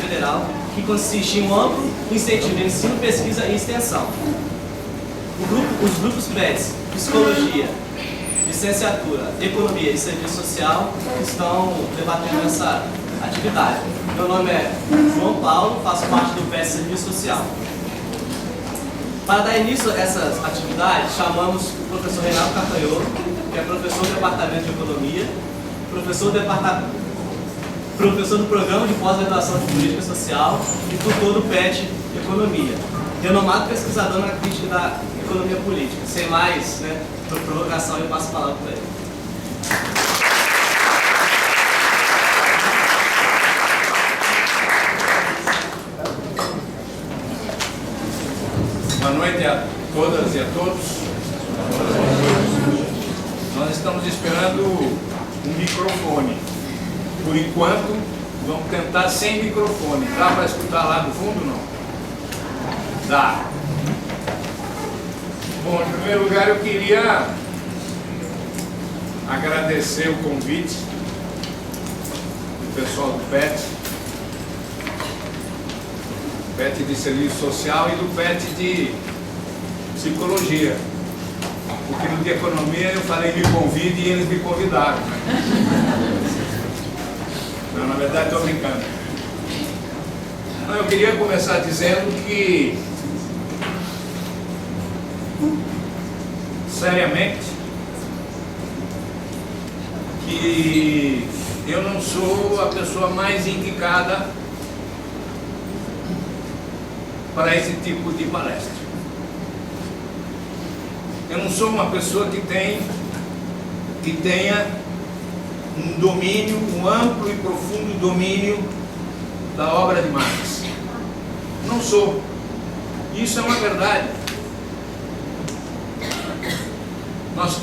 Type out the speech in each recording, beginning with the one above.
Federal, que consiste em um amplo incentivo de ensino, pesquisa e extensão. Os grupos PETs, Psicologia, Licenciatura, Economia e Serviço Social estão debatendo essa atividade. Meu nome é João Paulo, faço parte do PET Serviço Social. Para dar início a essas atividades, chamamos o professor Renato Cartanholo, que é professor do Departamento de Economia, professor do Programa de Pós-Graduação de Política Social e tutor do PET Economia, renomado pesquisador na crítica da economia política. Sem mais provocação, eu passo a palavra para ele. Boa noite a todas e a todos. Nós estamos esperando um microfone. Por enquanto, vamos tentar sem microfone. Dá para escutar lá do fundo, não? Dá. Bom, em primeiro lugar, eu queria agradecer o convite do pessoal do PET de Serviço Social e do PET de Psicologia. Porque no de Economia eu falei me convide e eles me convidaram. Não, na verdade estou brincando. Não, eu queria começar dizendo que, seriamente, que eu não sou a pessoa mais indicada para esse tipo de palestra. Eu não sou uma pessoa que tenha um domínio, um amplo e profundo domínio da obra de Marx. Não sou. Isso é uma verdade. Nós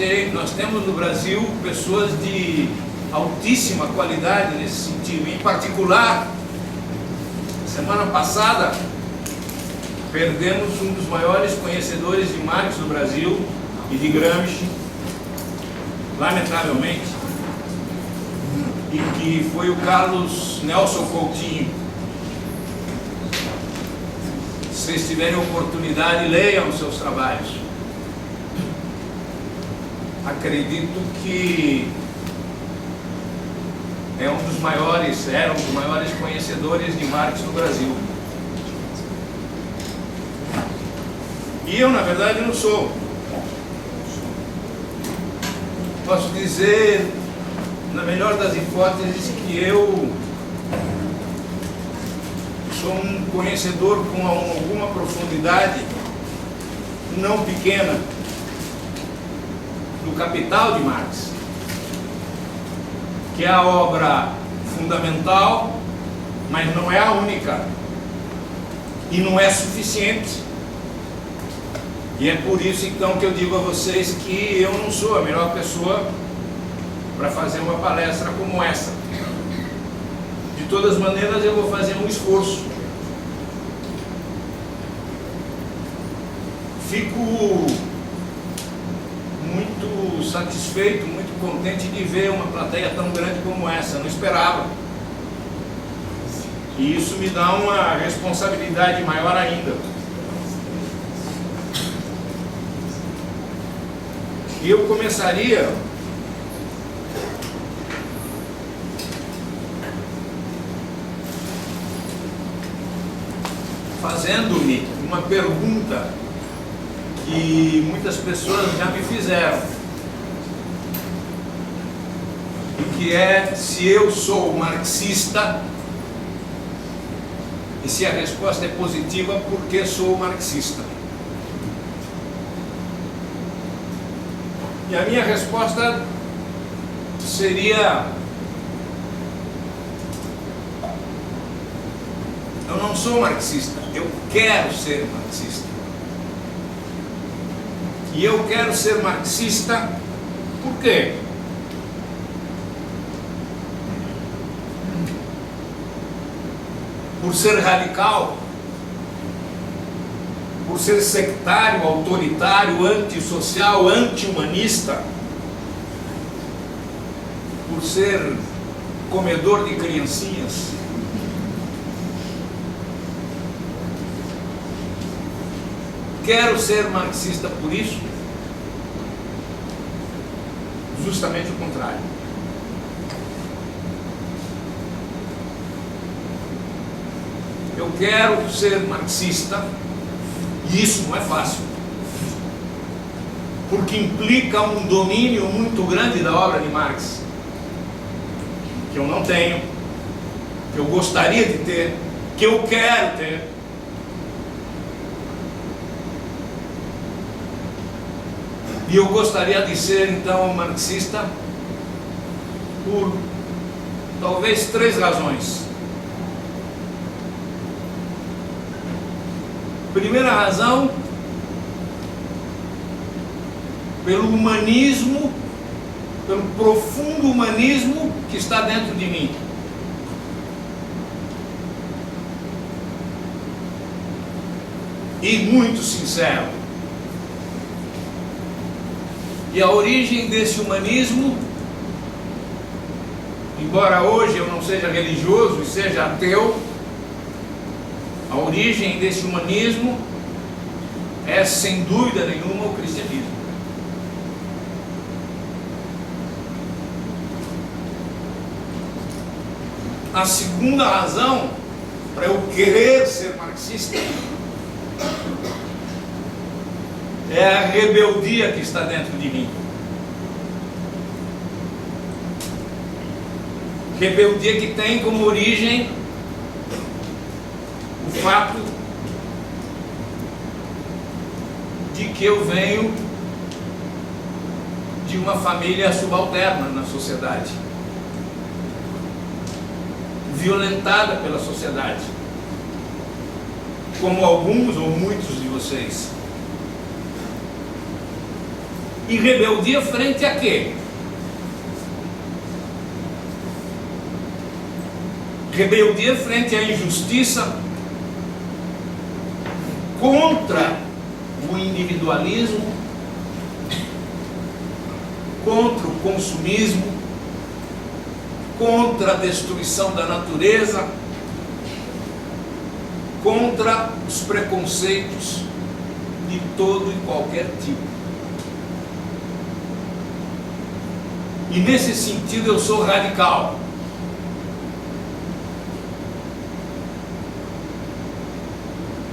temos no Brasil pessoas de altíssima qualidade nesse sentido. Em particular, semana passada, perdemos um dos maiores conhecedores de Marx do Brasil e de Gramsci, lamentavelmente, e que foi o Carlos Nelson Coutinho. Se vocês tiverem oportunidade, leiam os seus trabalhos. Acredito que era um dos maiores conhecedores de Marx no Brasil. E eu, na verdade, não sou. Posso dizer, na melhor das hipóteses, que eu sou um conhecedor com alguma profundidade, não pequena, do Capital de Marx, que é a obra fundamental, mas não é a única, e não é suficiente. E é por isso então que eu digo a vocês que eu não sou a melhor pessoa para fazer uma palestra como essa. De todas maneiras, eu vou fazer um esforço. Fico muito satisfeito, muito contente de ver uma plateia tão grande como essa. Não esperava. E isso me dá uma responsabilidade maior ainda. E eu começaria fazendo-me uma pergunta que muitas pessoas já me fizeram, e que é se eu sou marxista, e se a resposta é positiva, por que sou marxista? E a minha resposta seria: eu não sou marxista, eu quero ser marxista. E eu quero ser marxista por quê? Por ser radical, por ser sectário, autoritário, antissocial, anti-humanista, por ser comedor de criancinhas, quero ser marxista por isso? Justamente o contrário. Eu quero ser marxista, e isso não é fácil, porque implica um domínio muito grande da obra de Marx, que eu não tenho, que eu gostaria de ter, que eu quero ter. E eu gostaria de ser, então, marxista por talvez 3 razões. Primeira razão, pelo humanismo, pelo profundo humanismo que está dentro de mim. E muito sincero. E a origem desse humanismo, embora hoje eu não seja religioso e seja ateu, a origem desse humanismo é, sem dúvida nenhuma, o cristianismo. A segunda razão para eu querer ser marxista é a rebeldia que está dentro de mim. Rebeldia que tem como origem o fato de que eu venho de uma família subalterna na sociedade, violentada pela sociedade, como alguns ou muitos de vocês. E rebeldia frente a quê? Rebeldia frente à injustiça, contra o individualismo, contra o consumismo, contra a destruição da natureza, contra os preconceitos de todo e qualquer tipo. E nesse sentido eu sou radical.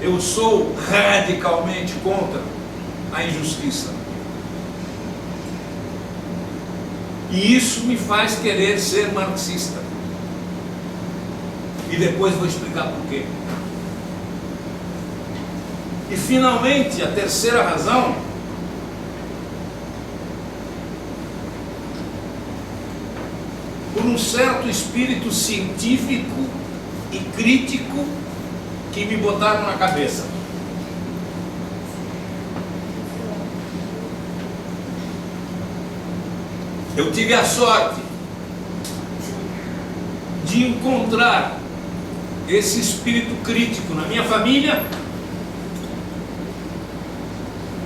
Eu sou radicalmente contra a injustiça. E isso me faz querer ser marxista. E depois vou explicar por quê. E finalmente, a terceira razão, por um certo espírito científico e crítico que me botaram na cabeça. Eu tive a sorte de encontrar esse espírito crítico na minha família,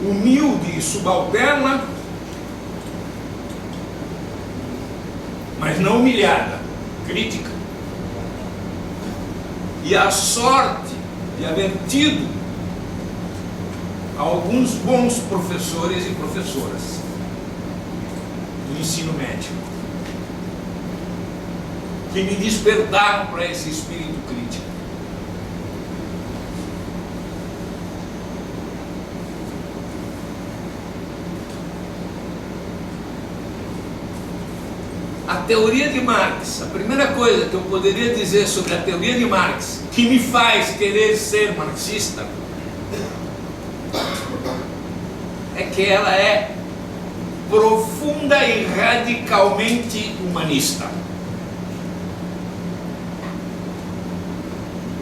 humilde e subalterna, mas não humilhada, crítica. E a sorte de haver tido alguns bons professores e professoras do ensino médio que me despertaram para esse espírito crítico. A teoria de Marx, a primeira coisa que eu poderia dizer sobre a teoria de Marx que me faz querer ser marxista é que ela é profunda e radicalmente humanista.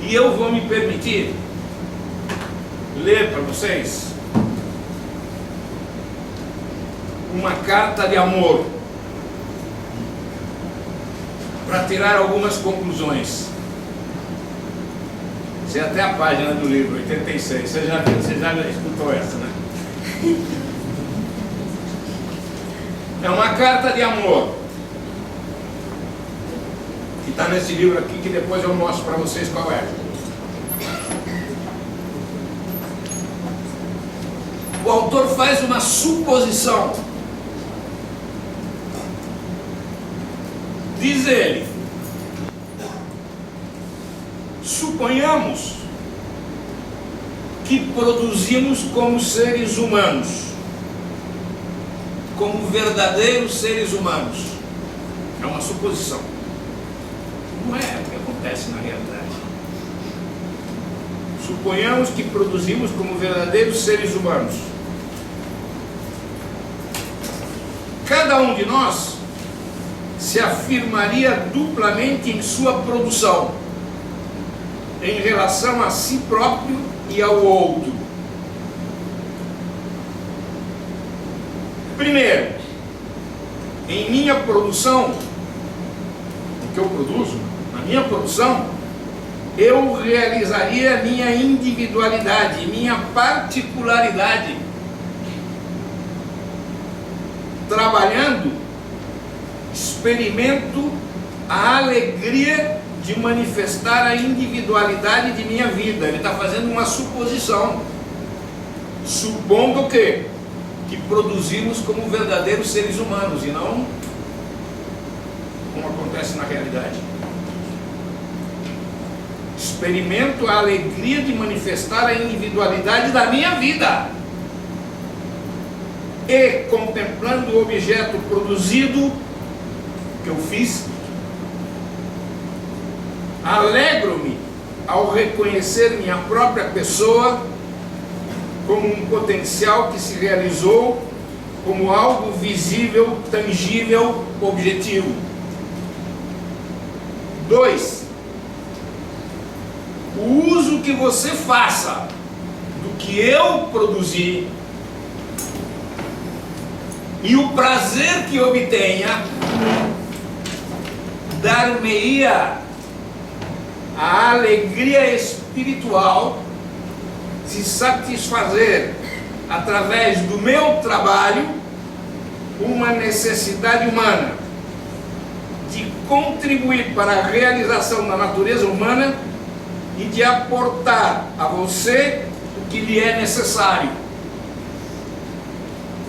E eu vou me permitir ler para vocês uma carta de amor para tirar algumas conclusões. Isso é até a página do livro, 86. Você já escutou essa, né? É uma carta de amor que está nesse livro aqui, que depois eu mostro para vocês qual é. o autor faz uma suposição. Diz ele: suponhamos que produzimos como seres humanos, como verdadeiros seres humanos. É uma suposição. Não é o que acontece na realidade. Suponhamos que produzimos como verdadeiros seres humanos. Cada um de nós se afirmaria duplamente em sua produção, em relação a si próprio e ao outro. Primeiro, em minha produção, o que eu produzo, na minha produção, eu realizaria minha individualidade, minha particularidade, trabalhando, experimento a alegria de manifestar a individualidade de minha vida. Ele está fazendo uma suposição, supondo o quê? Que produzimos como verdadeiros seres humanos e não como acontece na realidade. Experimento a alegria de manifestar a individualidade da minha vida e, contemplando o objeto produzido que eu fiz, alegro-me ao reconhecer minha própria pessoa como um potencial que se realizou, como algo visível, tangível, objetivo. 2. O uso que você faça do que eu produzi e o prazer que obtenha dar-me-ia a alegria espiritual de satisfazer, através do meu trabalho, uma necessidade humana, de contribuir para a realização da natureza humana e de aportar a você o que lhe é necessário.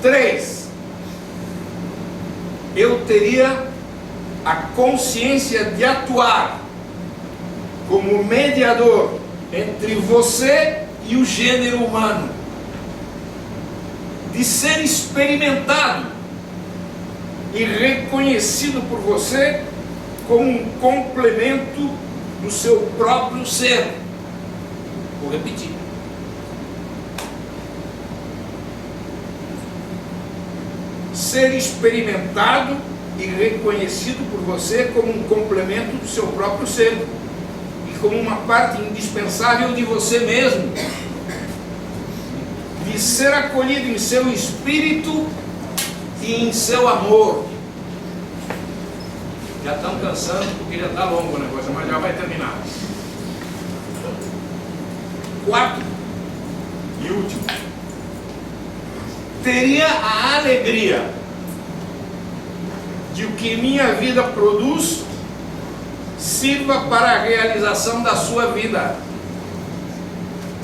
3. Eu teria a consciência de atuar como mediador entre você e o gênero humano, de ser experimentado e reconhecido por você como um complemento do seu próprio ser. Vou repetir. Ser experimentado e reconhecido por você como um complemento do seu próprio ser e como uma parte indispensável de você mesmo, de ser acolhido em seu espírito e em seu amor. Já estão cansando porque já está longo o negócio, mas já vai terminar. 4 e último. Teria a alegria de o que minha vida produz sirva para a realização da sua vida,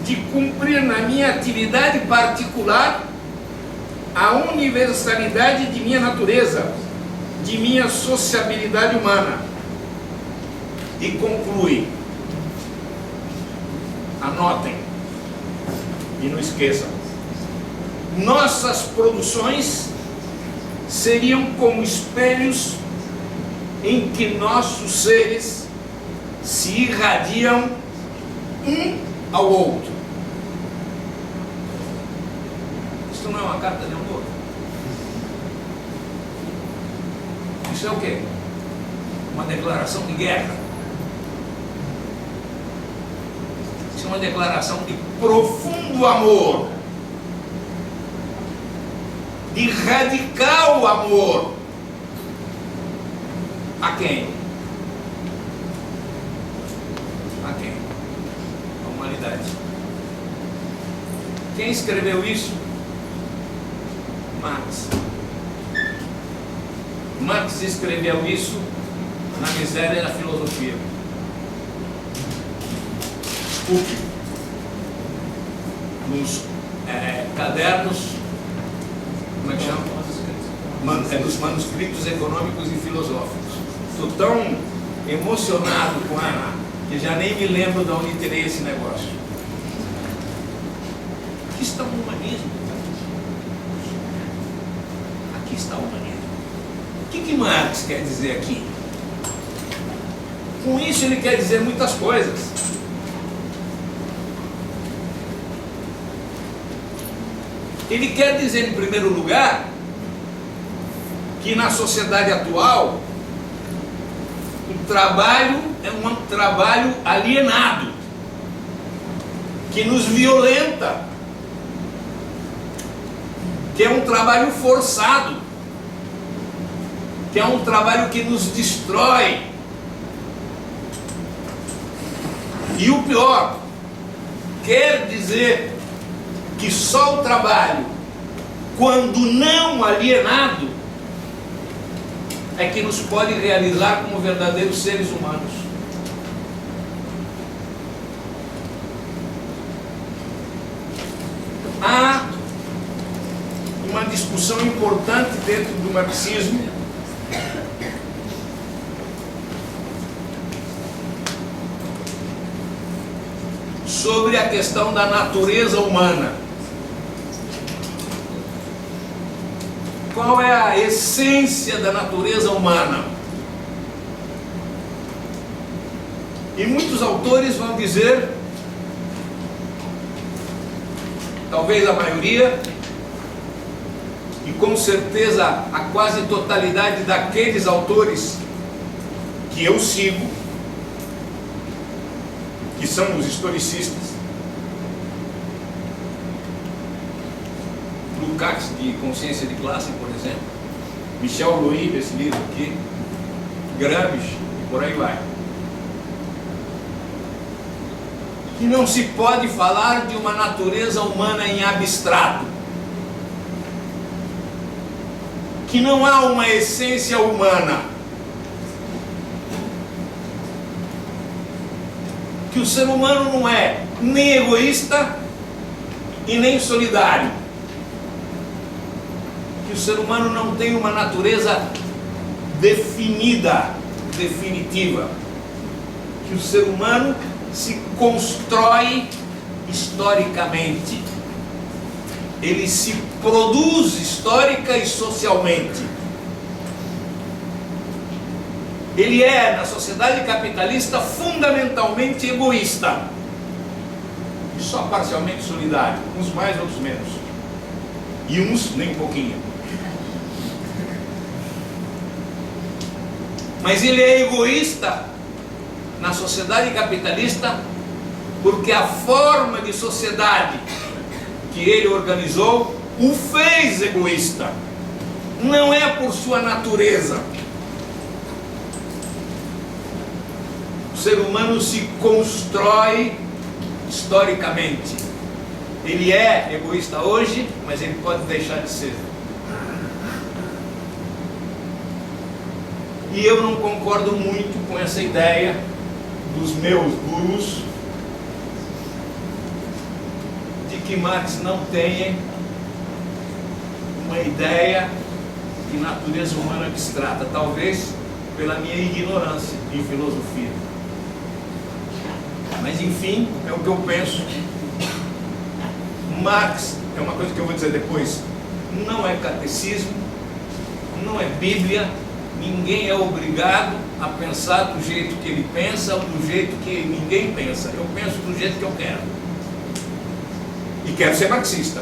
de cumprir na minha atividade particular a universalidade de minha natureza, de minha sociabilidade humana. E conclui, anotem e não esqueçam, nossas produções seriam como espelhos em que nossos seres se irradiam um ao outro. Isso não é uma carta de amor? Isso é o quê? Uma declaração de guerra. Isso é uma declaração de profundo amor, de radical amor. A quem? A quem? A humanidade. Quem escreveu isso? Marx. Marx escreveu isso na Miséria da Filosofia. Desculpe, nos cadernos, como é que chama? Dos manuscritos econômicos e filosóficos. Estou tão emocionado com a que já nem me lembro de onde tirei esse negócio. Aqui está o humanismo. Aqui está o humanismo. O que Marx quer dizer aqui? Com isso ele quer dizer muitas coisas. Ele quer dizer, em primeiro lugar, que na sociedade atual o trabalho é um trabalho alienado, que nos violenta, que é um trabalho forçado, que é um trabalho que nos destrói. E o pior, quer dizer que só o trabalho, quando não alienado, é que nos pode realizar como verdadeiros seres humanos. Há uma discussão importante dentro do marxismo sobre a questão da natureza humana. Qual é a essência da natureza humana? E muitos autores vão dizer, talvez a maioria, e com certeza a quase totalidade daqueles autores que eu sigo, que são os historicistas, Lukács de Consciência de Classe, por exemplo, Michel Louis, desse livro aqui, Gramsci, e por aí vai. Que não se pode falar de uma natureza humana em abstrato, que não há uma essência humana, que o ser humano não é nem egoísta e nem solidário, que o ser humano não tem uma natureza definida, definitiva, que o ser humano se constrói historicamente, ele se produz histórica e socialmente. Ele é, na sociedade capitalista, fundamentalmente egoísta e só parcialmente solidário, uns mais, outros menos, e uns nem um pouquinho. Mas ele é egoísta na sociedade capitalista porque a forma de sociedade que ele organizou o fez egoísta, não é por sua natureza. O ser humano se constrói historicamente. Ele é egoísta hoje, mas ele pode deixar de ser. E eu não concordo muito com essa ideia dos meus gurus de que Marx não tenha uma ideia de natureza humana abstrata, talvez pela minha ignorância em filosofia. Mas enfim, é o que eu penso. Marx, é uma coisa que eu vou dizer depois, não é catecismo, não é Bíblia. Ninguém é obrigado a pensar do jeito que ele pensa ou do jeito que ninguém pensa. Eu penso do jeito que eu quero. E quero ser marxista.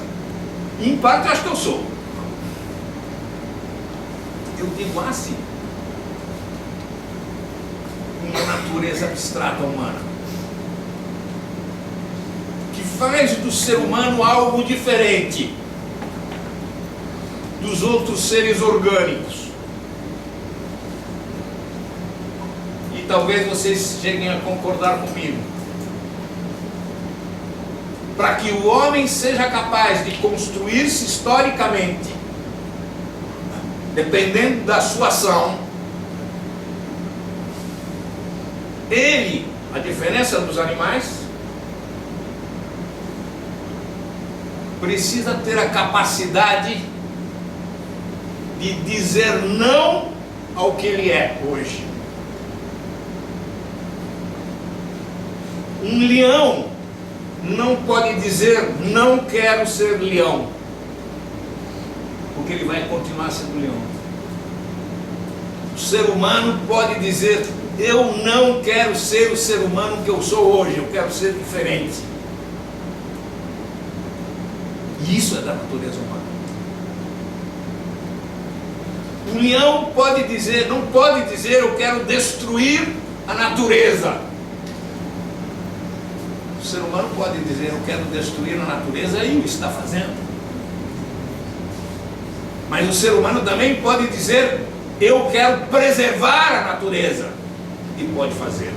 E em parte eu acho que eu sou. Eu digo assim: uma natureza abstrata humana que faz do ser humano algo diferente dos outros seres orgânicos. Talvez vocês cheguem a concordar comigo. Para que o homem seja capaz de construir-se historicamente, dependendo da sua ação, ele, a diferença dos animais, precisa ter a capacidade de dizer não ao que ele é hoje. Um leão não pode dizer não quero ser leão, porque ele vai continuar sendo leão. O ser humano pode dizer eu não quero ser o ser humano que eu sou hoje, eu quero ser diferente. E isso é da natureza humana. Um leão pode dizer, não pode dizer eu quero destruir a natureza. O ser humano pode dizer eu quero destruir a natureza e o está fazendo. Mas o ser humano também pode dizer eu quero preservar a natureza e pode fazer.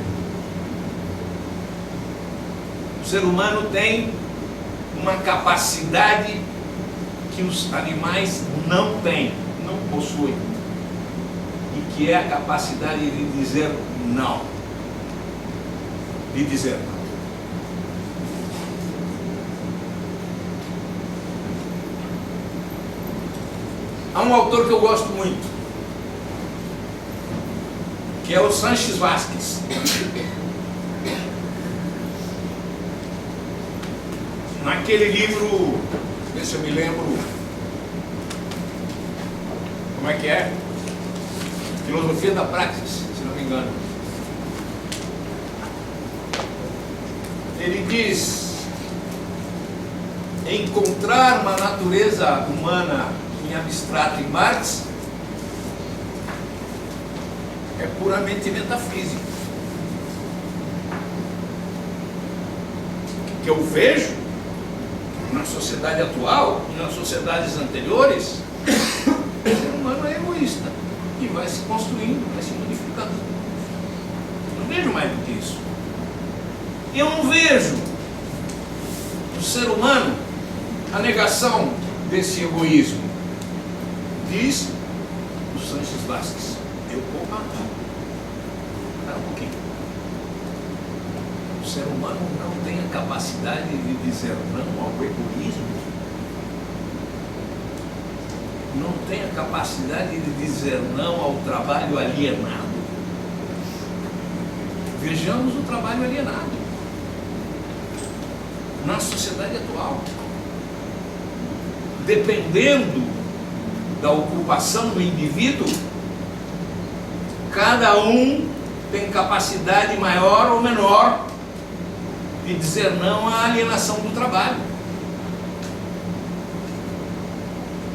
O ser humano tem uma capacidade que os animais não têm, não possuem, e que é a capacidade de dizer não. De dizer não. Há um autor que eu gosto muito, que é o Sanches Vasquez. Naquele livro, deixa eu ver se eu me lembro, como é que é? Filosofia da Praxis, se não me engano. Ele diz: encontrar uma natureza humana em abstrato em Marx é puramente metafísico. O que eu vejo na sociedade atual e nas sociedades anteriores, o ser humano é egoísta e vai se construindo, vai se modificando. Não vejo mais do que isso. Eu não vejo no ser humano a negação desse egoísmo. Diz o Sanches Vasquez: eu vou matar. Espera um pouquinho. O ser humano não tem a capacidade de dizer não ao egoísmo. Não tem a capacidade de dizer não ao trabalho alienado. Vejamos o trabalho alienado na sociedade atual. Dependendo da ocupação do indivíduo, cada um tem capacidade maior ou menor de dizer não à alienação do trabalho.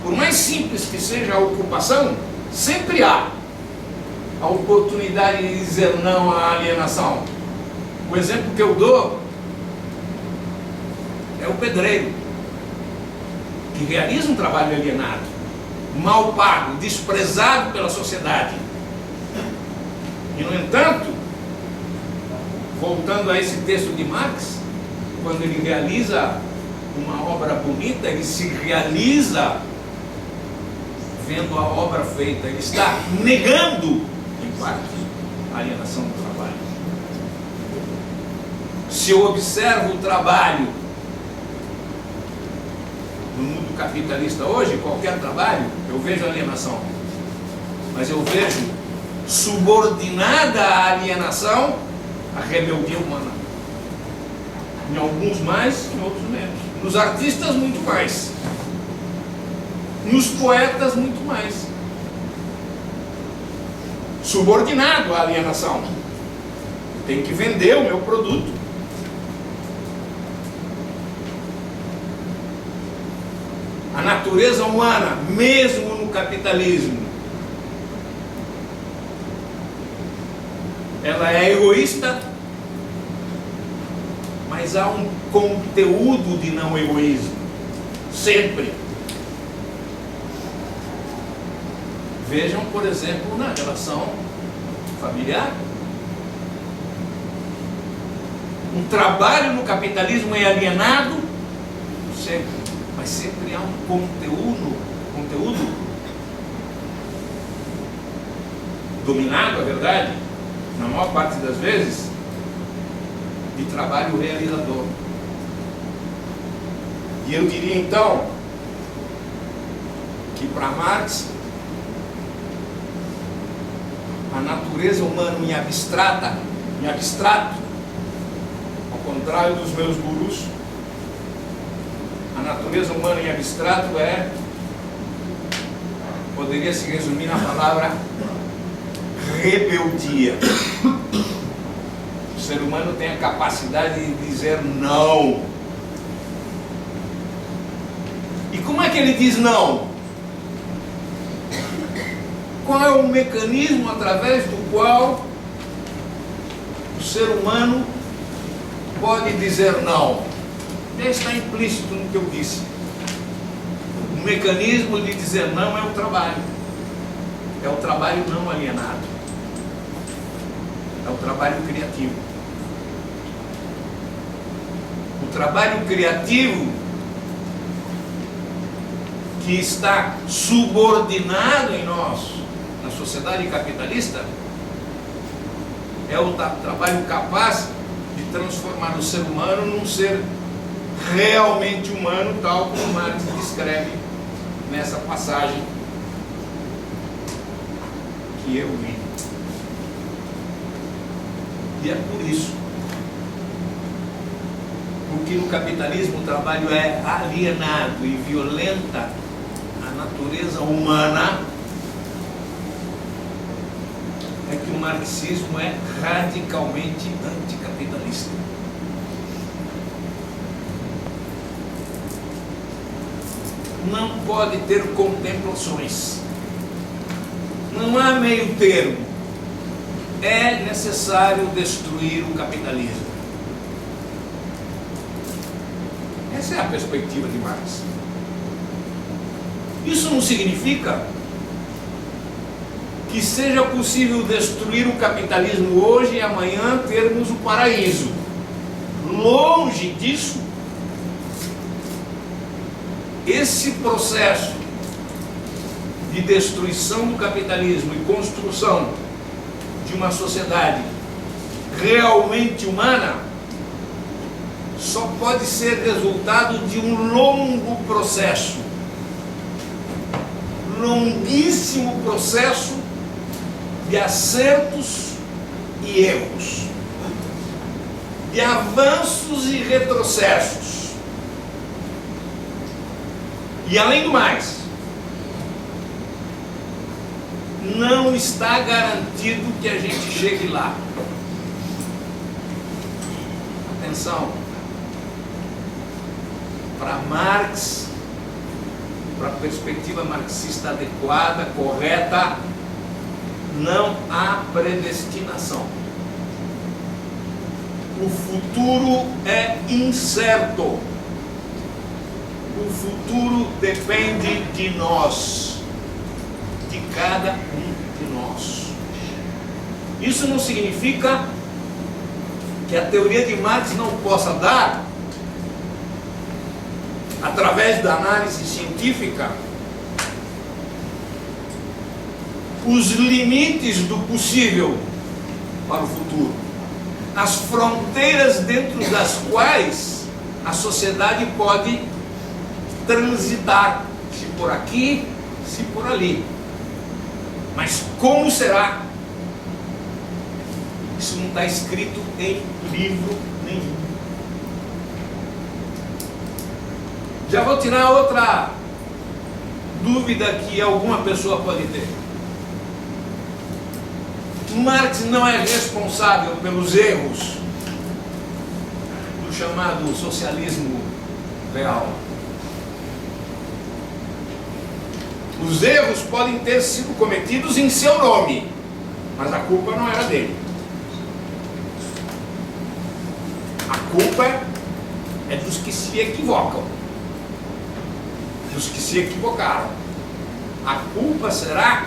Por mais simples que seja a ocupação, sempre há a oportunidade de dizer não à alienação. O exemplo que eu dou é o pedreiro, que realiza um trabalho alienado, mal pago, desprezado pela sociedade. E, no entanto, voltando a esse texto de Marx, quando ele realiza uma obra bonita, ele se realiza vendo a obra feita, ele está negando, em parte, a alienação do trabalho. Se eu observo o trabalho no mundo capitalista hoje, qualquer trabalho, eu vejo alienação. Mas eu vejo subordinada à alienação a rebeldia humana. Em alguns mais, em outros menos. Nos artistas, muito mais. Nos poetas, muito mais. Subordinado à alienação. Tem que vender o meu produto. A natureza humana, mesmo no capitalismo, ela é egoísta, mas há um conteúdo de não egoísmo, sempre. Vejam, por exemplo, na relação familiar. Um trabalho no capitalismo é alienado, sempre. Mas sempre há um conteúdo dominado, a verdade, na maior parte das vezes, de trabalho realizador. E eu diria então que para Marx a natureza humana em abstrato, ao contrário dos meus gurus, a natureza humana em abstrato poderia se resumir na palavra rebeldia. O ser humano tem a capacidade de dizer não. E como é que ele diz não? Qual é o mecanismo através do qual o ser humano pode dizer não? Está implícito no que eu disse. O mecanismo de dizer não é o trabalho. É o trabalho não alienado. É o trabalho criativo. O trabalho criativo que está subordinado em nós, na sociedade capitalista, é o trabalho capaz de transformar o ser humano num ser realmente humano, tal como Marx descreve nessa passagem que eu li. E é por isso, porque no capitalismo o trabalho é alienado e violenta a natureza humana, é que o marxismo é radicalmente anticapitalista. Não pode ter contemplações. Não há meio termo. É necessário destruir o capitalismo. Essa é a perspectiva de Marx. Isso não significa que seja possível destruir o capitalismo hoje e amanhã termos o paraíso. Longe disso. Esse processo de destruição do capitalismo e construção de uma sociedade realmente humana só pode ser resultado de um longo processo, longuíssimo processo de acertos e erros, de avanços e retrocessos. E além do mais, não está garantido que a gente chegue lá. Atenção, para Marx, para a perspectiva marxista adequada, correta, não há predestinação. O futuro é incerto. O futuro depende de nós, de cada um de nós. Isso não significa que a teoria de Marx não possa dar, através da análise científica, os limites do possível para o futuro, as fronteiras dentro das quais a sociedade pode transitar, se por aqui, se por ali. Mas como será? Isso não está escrito em livro nenhum. Já vou tirar outra dúvida que alguma pessoa pode ter. Marx não é responsável pelos erros do chamado socialismo real. Os erros podem ter sido cometidos em seu nome, mas a culpa não era dele. A culpa é dos que se equivocam, dos que se equivocaram. A culpa será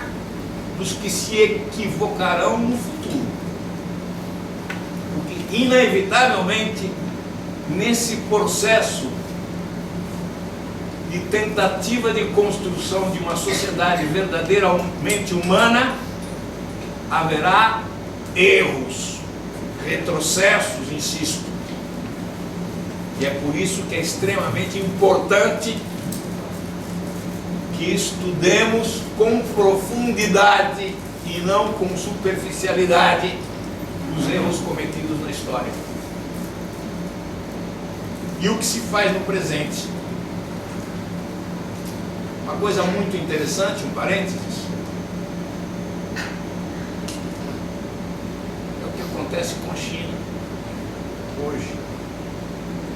dos que se equivocarão no futuro. Porque, inevitavelmente, nesse processo de tentativa de construção de uma sociedade verdadeiramente humana, haverá erros, retrocessos, insisto. E é por isso que é extremamente importante que estudemos com profundidade e não com superficialidade os erros cometidos na história. E o que se faz no presente. Uma coisa muito interessante, um parênteses, é o que acontece com a China hoje.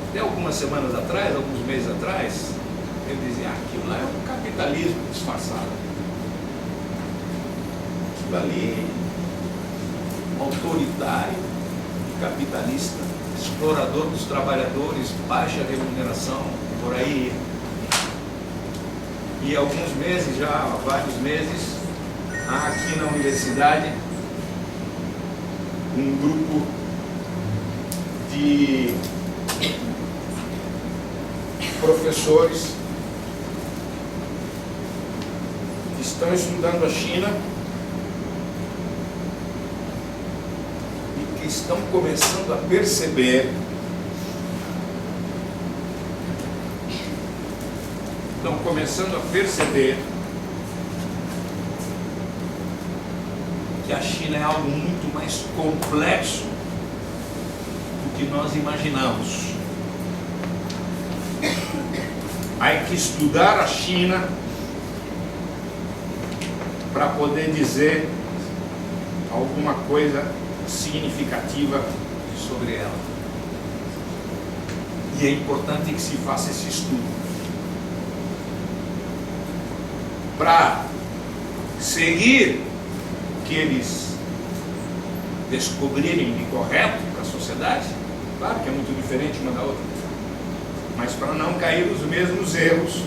Até algumas semanas atrás, alguns meses atrás, eu dizia, aquilo lá é um capitalismo disfarçado. Aquilo ali, autoritário, capitalista, explorador dos trabalhadores, baixa remuneração, por aí. E há alguns meses, já há vários meses, há aqui na universidade um grupo de professores que estão estudando a China e que estão começando a perceber que a China é algo muito mais complexo do que nós imaginamos. Há que estudar a China para poder dizer alguma coisa significativa sobre ela. E é importante que se faça esse estudo para seguir o que eles descobrirem de correto para a sociedade. Claro que é muito diferente uma da outra, mas para não cair nos mesmos erros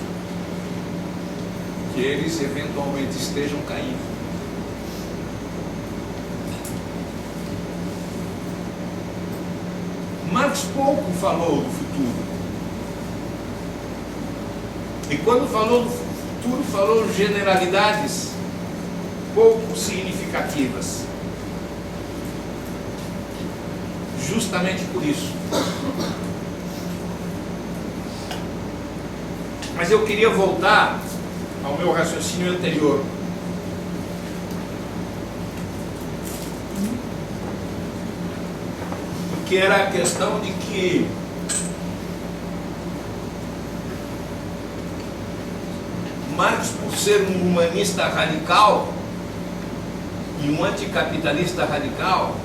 que eles eventualmente estejam caindo. Marx pouco falou do futuro. E quando falou do futuro, falou generalidades pouco significativas. Justamente por isso. Mas eu queria voltar ao meu raciocínio anterior. Que era a questão de que Marx, por ser um humanista radical e um anticapitalista radical,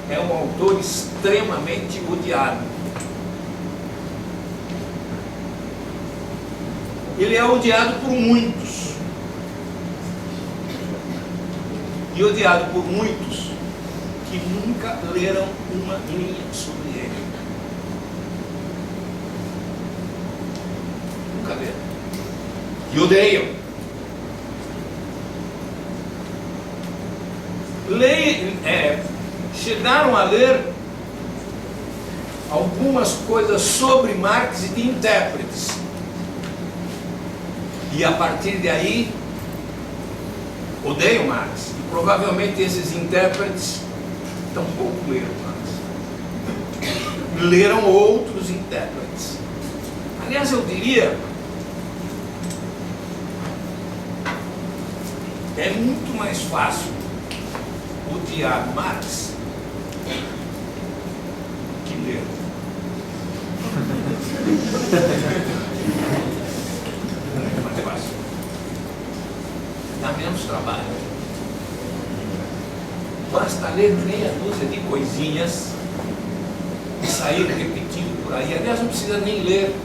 é um autor extremamente odiado. Ele é odiado por muitos. E odiado por muitos que nunca leram uma linha sobre ele. Nunca leram. E odeiam. Chegaram a ler algumas coisas sobre Marx e de intérpretes. E a partir daí odeiam Marx. E provavelmente esses intérpretes tampouco leram Marx. Leram outros intérpretes. Aliás, eu diria, é muito mais fácil odiar Marx que ler. Muito mais fácil. Dá menos trabalho. Basta ler meia dúzia de coisinhas e sair repetindo por aí. Aliás, não precisa nem ler.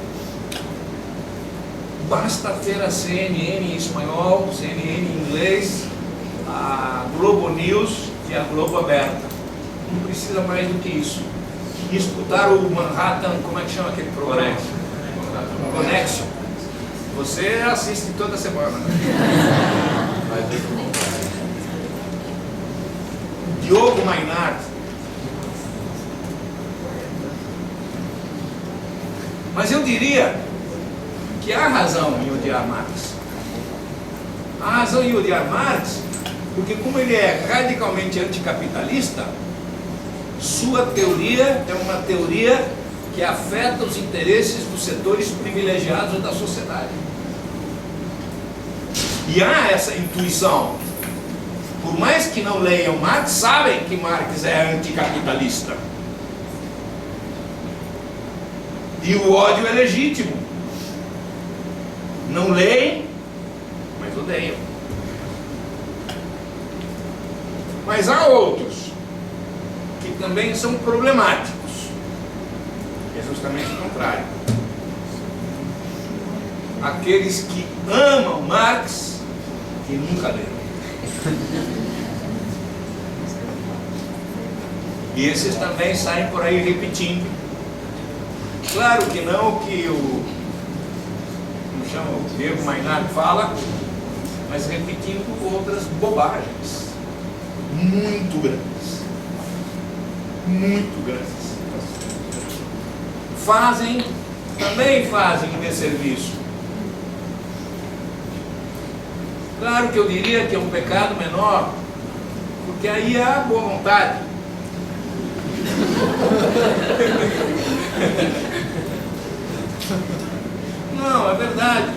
Basta ter a CNN em espanhol, CNN em inglês, a Globo News e a Globo aberta. Não precisa mais do que isso. E escutar o Manhattan, como é que chama aquele programa? Connection. Você assiste toda semana. Diogo Mainardi. Mas eu diria que há razão em odiar Marx. Há razão em odiar Marx, porque como ele é radicalmente anticapitalista, sua teoria é uma teoria que afeta os interesses dos setores privilegiados da sociedade. E há essa intuição. Por mais que não leiam Marx, sabem que Marx é anticapitalista. E o ódio é legítimo. Não leem, mas odeiam. Mas há outros que também são problemáticos. É justamente o contrário. Aqueles que amam Marx e nunca leram. E esses também saem por aí repetindo. Claro que não o que o Diego Maynard fala, mas repetindo outras bobagens muito grandes. Muito grandes. Também fazem um desserviço. Claro que eu diria que é um pecado menor, porque aí há boa vontade. Não, é verdade.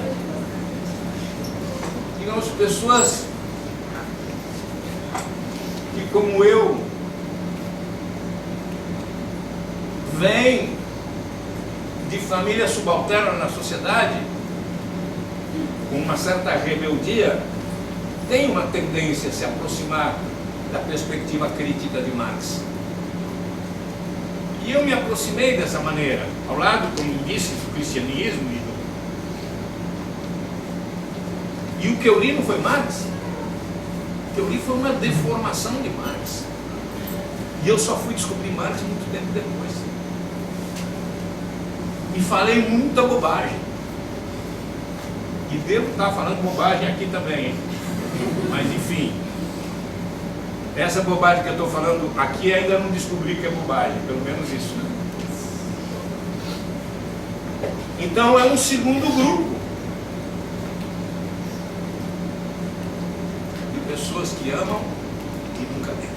Digamos, pessoas que, como eu, vêm de família subalterna na sociedade, com uma certa rebeldia, tem uma tendência a se aproximar da perspectiva crítica de Marx. E eu me aproximei dessa maneira, ao lado, como disse, do cristianismo e o que eu li não foi Marx. O que eu li foi uma deformação de Marx. E eu só fui descobrir Marx muito tempo depois. E falei muita bobagem. E devo estar falando bobagem aqui também, hein? Mas enfim, essa bobagem que eu estou falando aqui ainda não descobri que é bobagem, pelo menos isso, né? Então é um segundo grupo de pessoas que amam e nunca leram.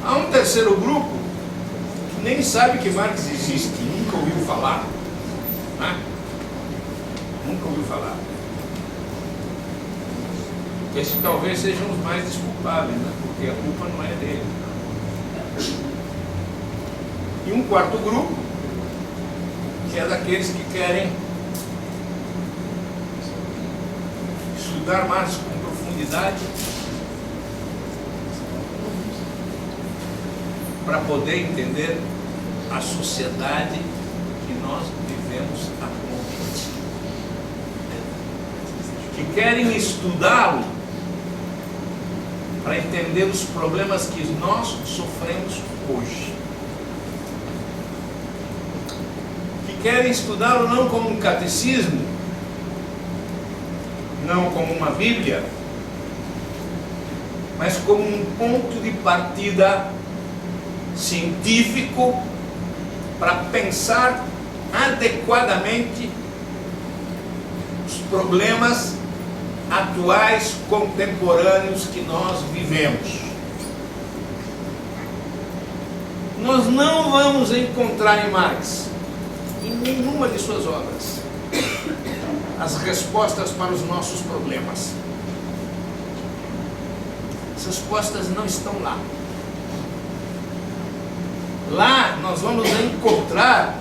Há um terceiro grupo que nem sabe que Marx existe, nunca ouviu falar, né? Nunca ouviu falar. Esses talvez sejam os mais desculpáveis, né? Porque a culpa não é dele. E um quarto grupo, que é daqueles que querem estudar Marx com profundidade para poder entender a sociedade que nós vivemos atualmente. Que querem estudá-lo para entender os problemas que nós sofremos hoje. Que querem estudá-lo não como um catecismo, não como uma Bíblia, mas como um ponto de partida científico para pensar adequadamente os problemas atuais, contemporâneos que nós vivemos. Nós não vamos encontrar em Marx, em nenhuma de suas obras, as respostas para os nossos problemas. As respostas não estão lá. Lá nós vamos encontrar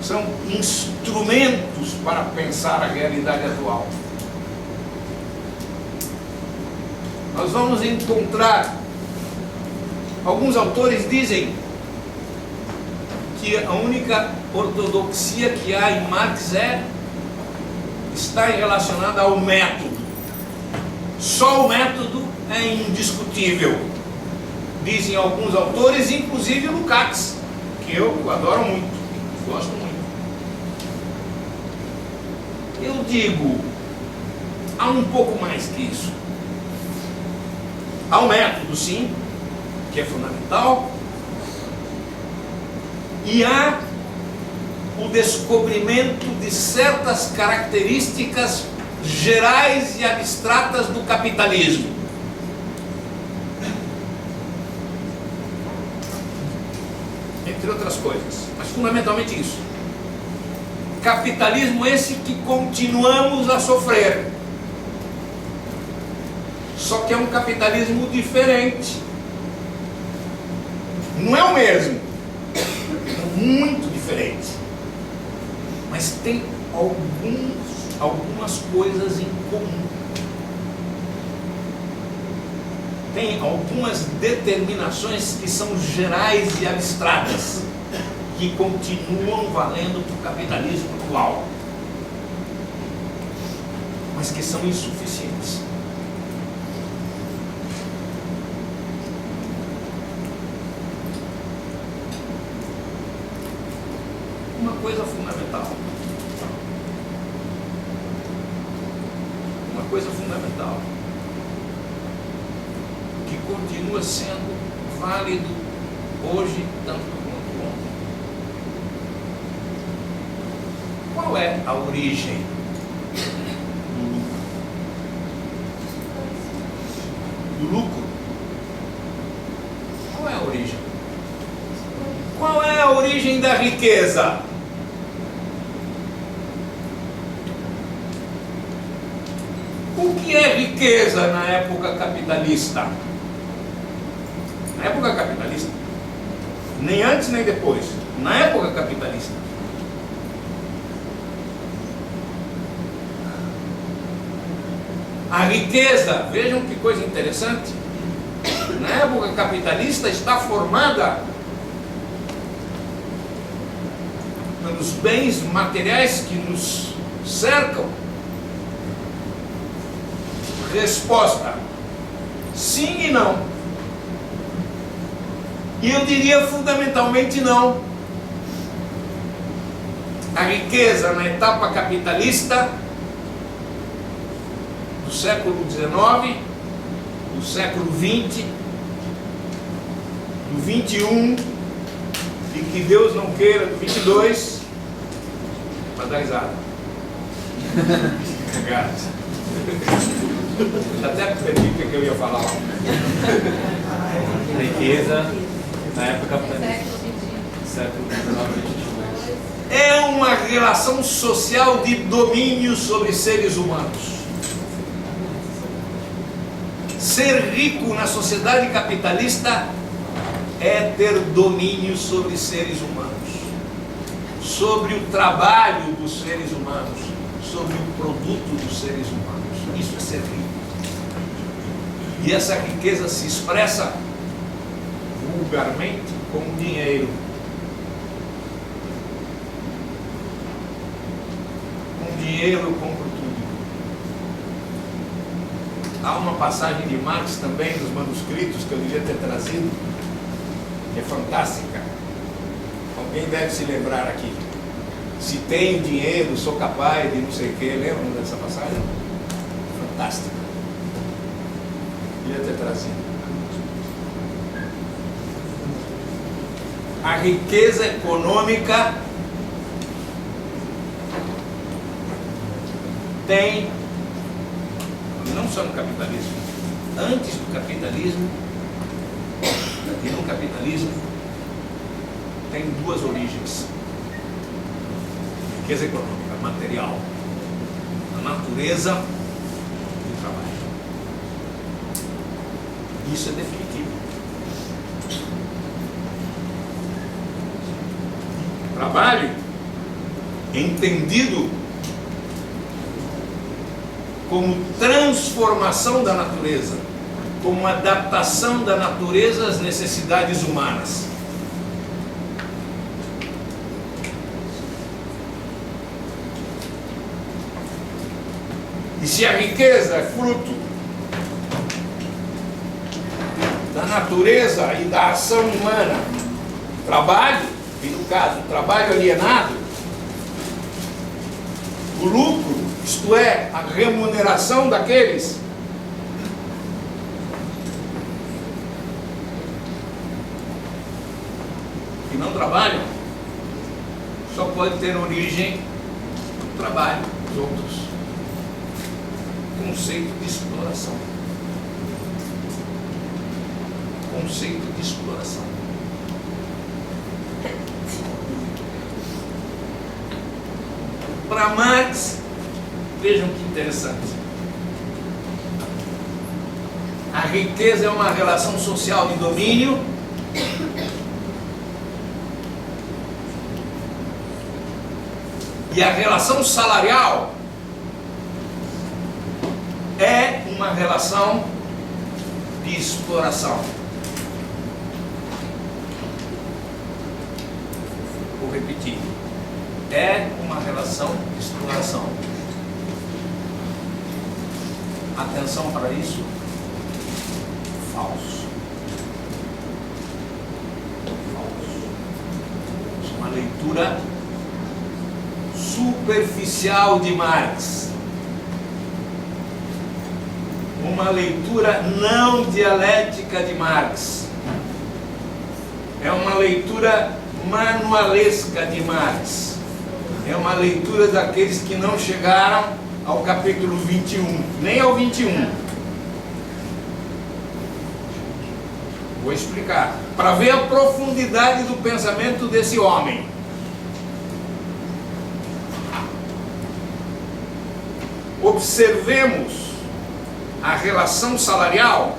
são instrumentos para pensar a realidade atual. Nós vamos encontrar, alguns autores dizem que a única ortodoxia que há em Marx está relacionada ao método. Só o método é indiscutível, dizem alguns autores, inclusive Lukács, que eu adoro muito, gosto muito. Eu digo, há um pouco mais que isso. Há o método, sim, que é fundamental, e há o descobrimento de certas características gerais e abstratas do capitalismo. entre outras coisas, mas fundamentalmente isso. Capitalismo esse que continuamos a sofrer, só que é um capitalismo diferente. Não é o mesmo, é muito diferente, mas tem algumas coisas em comum. Tem algumas determinações que são gerais e abstratas, que continuam valendo para o capitalismo atual, mas que são insuficientes. Uma coisa fundamental. Uma coisa fundamental. Que continua sendo válido hoje, tanto quanto ontem. Qual é a origem do lucro? Qual é a origem? Qual é a origem da riqueza? O que é riqueza na época capitalista? Na época capitalista, nem antes nem depois, na época capitalista, a riqueza, vejam que coisa interessante, na época capitalista está formada pelos bens materiais que nos cercam. Resposta: sim e não. E eu diria fundamentalmente não. A riqueza na etapa capitalista do século XIX, do século XX, do XXI e que Deus não queira do 22, para dar risada. Obrigado. Até perdi o que eu ia falar. Riqueza na época capitalista. Século XIX. É uma relação social de domínio sobre seres humanos. Ser rico na sociedade capitalista é ter domínio sobre seres humanos, sobre o trabalho dos seres humanos, sobre o produto dos seres humanos. Isso é ser rico. E essa riqueza se expressa vulgarmente com dinheiro. Com dinheiro eu compro tudo. Há uma passagem de Marx também nos manuscritos que eu devia ter trazido, que é fantástica. Alguém deve se lembrar aqui. Se tenho dinheiro, sou capaz de não sei o que. Lembram dessa passagem? Fantástica. Devia ter trazido. A riqueza econômica tem, não só no capitalismo, antes do capitalismo e no capitalismo, tem duas origens. Riqueza econômica, material, a natureza e o trabalho. Isso é definitivo. Trabalho, entendido como transformação da natureza, como adaptação da natureza às necessidades humanas. E se a riqueza é fruto da natureza e da ação humana, trabalho, e no caso, trabalho alienado, o lucro, isto é, a remuneração daqueles que não trabalham, só pode ter origem do trabalho dos outros. Conceito de exploração. Conceito de exploração. Para Marx, vejam que interessante. A riqueza é uma relação social de domínio e a relação salarial é uma relação de exploração. Vou repetir. É uma relação de exploração. Atenção para isso. Falso. Falso. Isso é uma leitura superficial de Marx. Uma leitura não dialética de Marx. É uma leitura manualesca de Marx. É uma leitura daqueles que não chegaram ao capítulo 21, nem ao 21. Vou explicar. Para ver a profundidade do pensamento desse homem. Observemos a relação salarial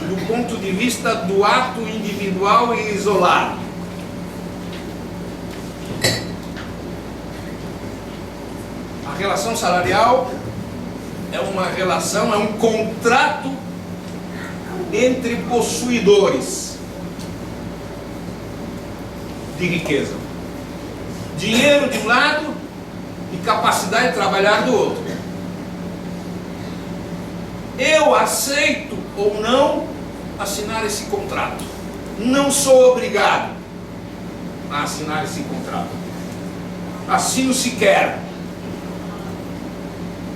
do ponto de vista do ato individual e isolado. A relação salarial é uma relação, é um contrato entre possuidores de riqueza. Dinheiro de um lado e capacidade de trabalhar do outro. Eu aceito ou não assinar esse contrato. Não sou obrigado a assinar esse contrato. Assino se quero.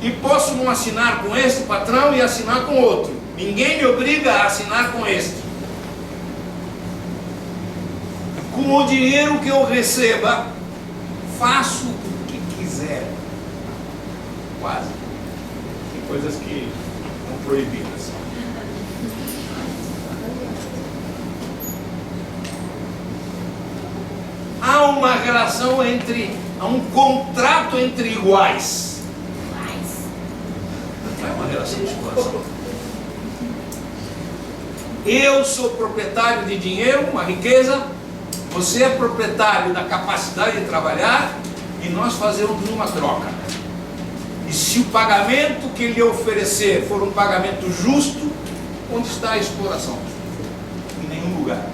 E posso não assinar com esse patrão e assinar com outro. Ninguém me obriga a assinar com este. Com o dinheiro que eu receba, faço o que quiser. Quase. Tem coisas que são proibidas. Há uma relação há um contrato entre iguais. Não é uma relação de exploração. Eu sou proprietário de dinheiro, uma riqueza, você é proprietário da capacidade de trabalhar e nós fazemos uma troca. E se o pagamento que ele oferecer for um pagamento justo, onde está a exploração? Em nenhum lugar.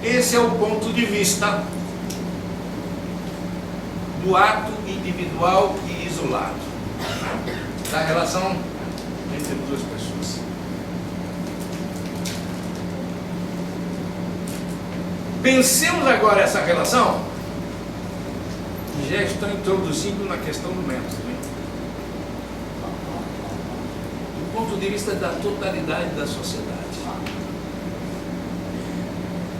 Esse é o ponto de vista do ato individual e isolado, da relação entre duas pessoas. Pensemos agora essa relação, e já estou introduzindo na questão do método, do ponto de vista da totalidade da sociedade.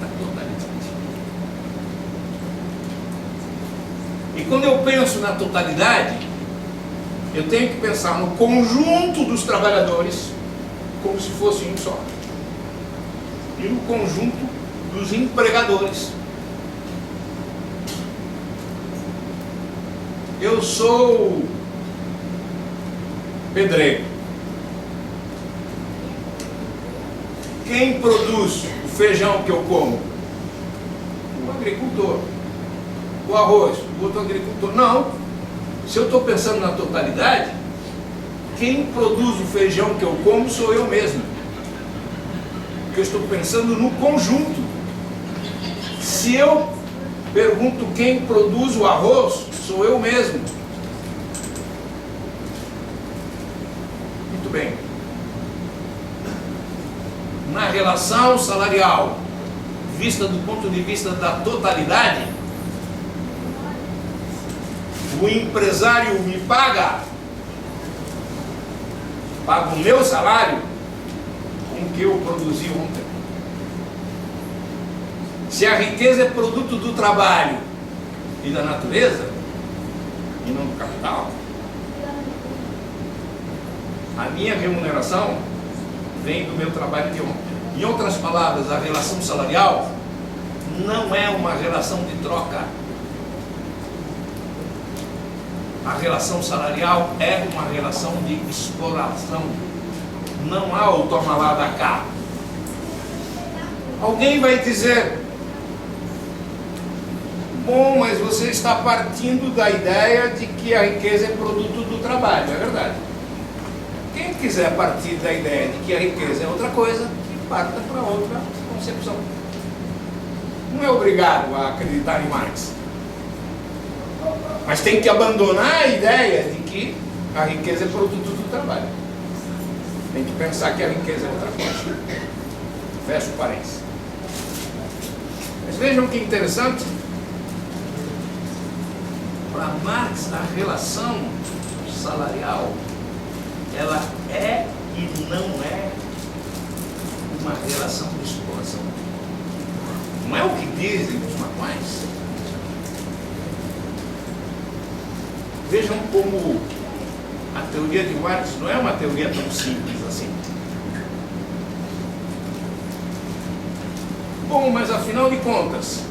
Da totalidade. E quando eu penso na totalidade, eu tenho que pensar no conjunto dos trabalhadores como se fosse um só. E no conjunto dos empregadores. Eu sou pedreiro. Quem produz o feijão que eu como? O agricultor. O arroz, o outro agricultor. Não. Se eu estou pensando na totalidade, quem produz o feijão que eu como sou eu mesmo. Porque eu estou pensando no conjunto. Se eu pergunto quem produz o arroz, sou eu mesmo. Muito bem. Na relação salarial, vista do ponto de vista da totalidade, o empresário me paga o meu salário com o que eu produzi ontem. Se a riqueza é produto do trabalho e da natureza, e não do capital, a minha remuneração vem do meu trabalho de ontem. Em outras palavras, a relação salarial não é uma relação de troca, a relação salarial é uma relação de exploração. Não há o toma lá da cá. Alguém vai dizer: bom, mas você está partindo da ideia de que a riqueza é produto do trabalho. É verdade. Quem quiser partir da ideia de que a riqueza é outra coisa, que parta para outra concepção. Não é obrigado a acreditar em Marx. Mas tem que abandonar a ideia de que a riqueza é produto do trabalho. Tem que pensar que a riqueza é outra coisa. Fecha o parênteses. Mas vejam que interessante. Para Marx, a relação salarial, ela é e não é uma relação de exploração. Não é o que dizem os manuais. Vejam como a teoria de Marx não é uma teoria tão simples assim. Bom, mas afinal de contas,